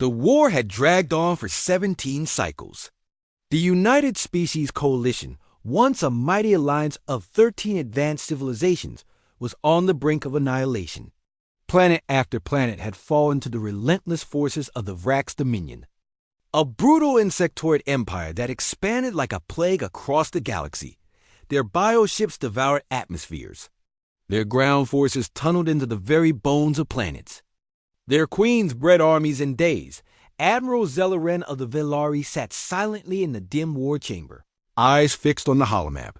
The war had dragged on for 17 cycles. The United Species Coalition, once a mighty alliance of 13 advanced civilizations, was on the brink of annihilation. Planet after planet had fallen to the relentless forces of the Vrax Dominion, a brutal insectoid empire that expanded like a plague across the galaxy. Their bioships devoured atmospheres. Their ground forces tunneled into the very bones of planets. Their queens bred armies in days. Admiral Zelaren of the Velari sat silently in the dim war chamber, eyes fixed on the holomap.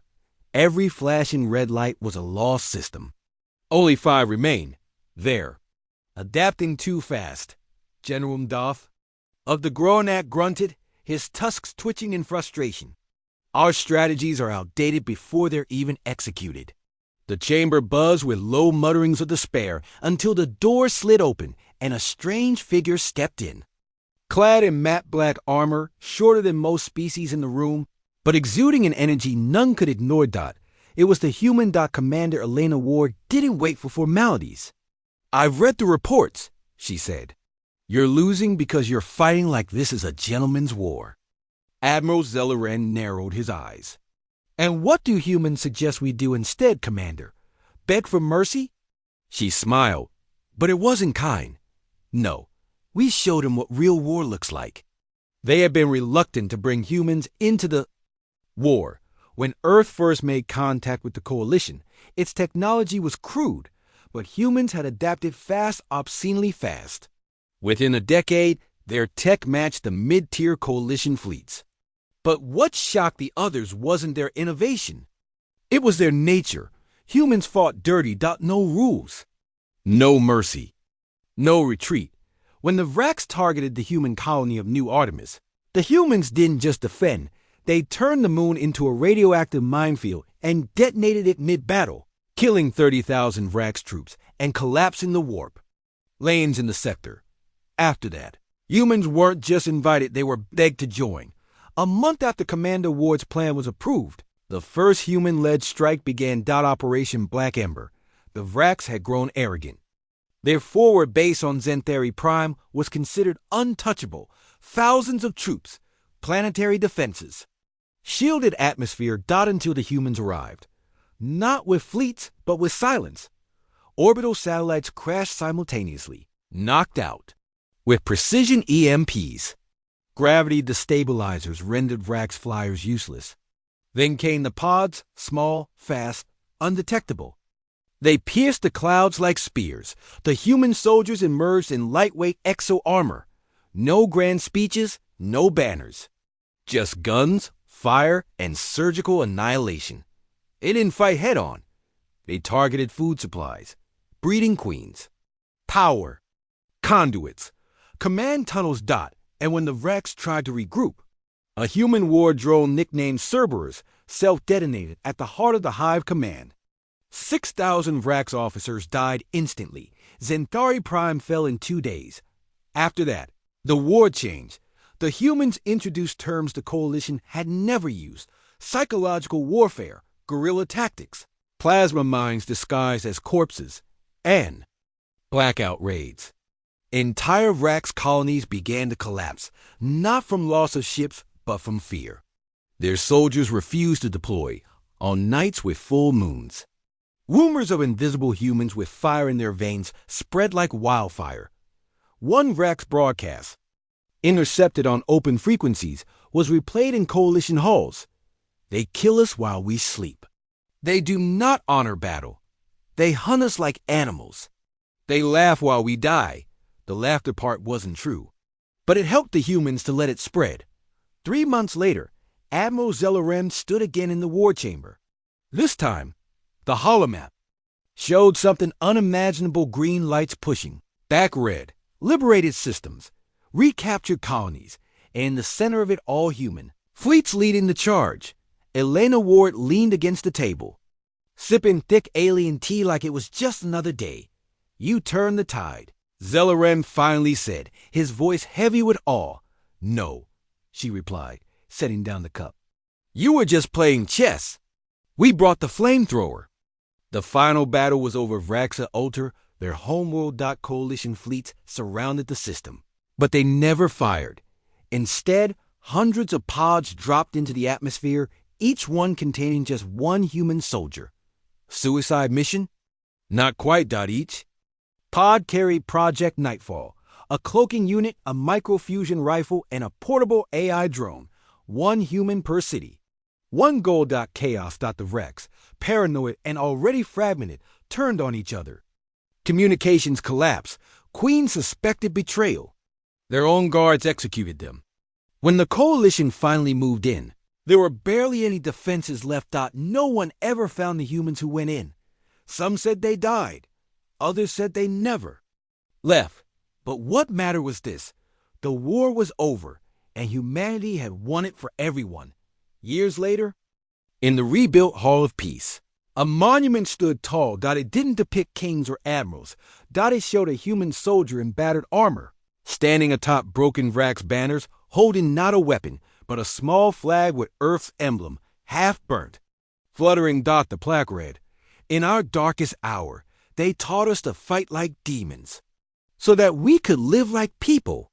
Every flashing red light was a lost system. Only 5 remained, there, adapting too fast. General Mdoff of the Gronak grunted, his tusks twitching in frustration. Our strategies are outdated before they're even executed. The chamber buzzed with low mutterings of despair until the door slid open and a strange figure stepped in. Clad in matte black armor, shorter than most species in the room, but exuding an energy none could ignore. It was the human. Commander Elena Ward didn't wait for formalities. "I've read the reports," she said. "You're losing because you're fighting like this is a gentleman's war." Admiral Zelaren narrowed his eyes. "And what do humans suggest we do instead, Commander? Beg for mercy?" She smiled, but it wasn't kind. "No, we showed him what real war looks like." They had been reluctant to bring humans into the war. When Earth first made contact with the Coalition, its technology was crude, but humans had adapted fast, obscenely fast. Within a decade, their tech matched the mid-tier Coalition fleets. But what shocked the others wasn't their innovation. It was their nature. Humans fought dirty. No rules. No mercy. No retreat. When the Vrax targeted the human colony of New Artemis, the humans didn't just defend. They turned the moon into a radioactive minefield and detonated it mid-battle, killing 30,000 Vrax troops and collapsing the warp lanes in the sector. After that, humans weren't just invited, they were begged to join. A month after Commander Ward's plan was approved, the first human-led strike began. Operation Black Ember. The Vrax had grown arrogant. Their forward base on Zenthari Prime was considered untouchable. Thousands of troops, planetary defenses, shielded atmosphere. Until the humans arrived. Not with fleets, but with silence. Orbital satellites crashed simultaneously, knocked out, with precision EMPs. Gravity destabilizers rendered Vrax flyers useless. Then came the pods, small, fast, undetectable. They pierced the clouds like spears. The human soldiers emerged in lightweight exo armor. No grand speeches, no banners. Just guns, fire, and surgical annihilation. They didn't fight head-on. They targeted food supplies, breeding queens, power, conduits, command tunnels. And when the Vrax tried to regroup, a human war drone nicknamed Cerberus self-detonated at the heart of the Hive command. 6,000 Vrax officers died instantly. Zenthari Prime fell in 2 days. After that, the war changed. The humans introduced terms the Coalition had never used: psychological warfare, guerrilla tactics, plasma mines disguised as corpses, and blackout raids. Entire Vrax colonies began to collapse, not from loss of ships, but from fear. Their soldiers refused to deploy on nights with full moons. Rumors of invisible humans with fire in their veins spread like wildfire. One Vrax broadcast, intercepted on open frequencies, was replayed in Coalition halls. "They kill us while we sleep. They do not honor battle. They hunt us like animals. They laugh while we die." The laughter part wasn't true, but it helped the humans to let it spread. 3 months later, Admiral Zelaren stood again in the war chamber. This time, the holomap showed something unimaginable: green lights pushing, back red, liberated systems, recaptured colonies, and in the center of it all human. Fleets leading the charge. Elena Ward leaned against the table, sipping thick alien tea like it was just another day. "You turn the tide," Zelaren finally said, his voice heavy with awe. "No," she replied, setting down the cup. "You were just playing chess. We brought the flamethrower." The final battle was over Vraxa Ultra. Their homeworld. Coalition fleets surrounded the system. But they never fired. Instead, hundreds of pods dropped into the atmosphere, each one containing just one human soldier. Suicide mission? Not quite, Each. Pod carried Project Nightfall, a cloaking unit, a microfusion rifle, and a portable AI drone, one human per city. One goal. Chaos. The Rex, paranoid and already fragmented, turned on each other. Communications collapsed. Queen suspected betrayal. Their own guards executed them. When the coalition finally moved in, there were barely any defenses left. No one ever found the humans who went in. Some said they died. Others said they never left. But what mattered was this: the war was over, and humanity had won it for everyone. Years later, in the rebuilt Hall of Peace, a monument stood tall. It didn't depict kings or admirals. It showed a human soldier in battered armor, standing atop broken wrecks banners, holding not a weapon, but a small flag with Earth's emblem, half burnt. Fluttering. The plaque read, "In our darkest hour, they taught us to fight like demons, so that we could live like people."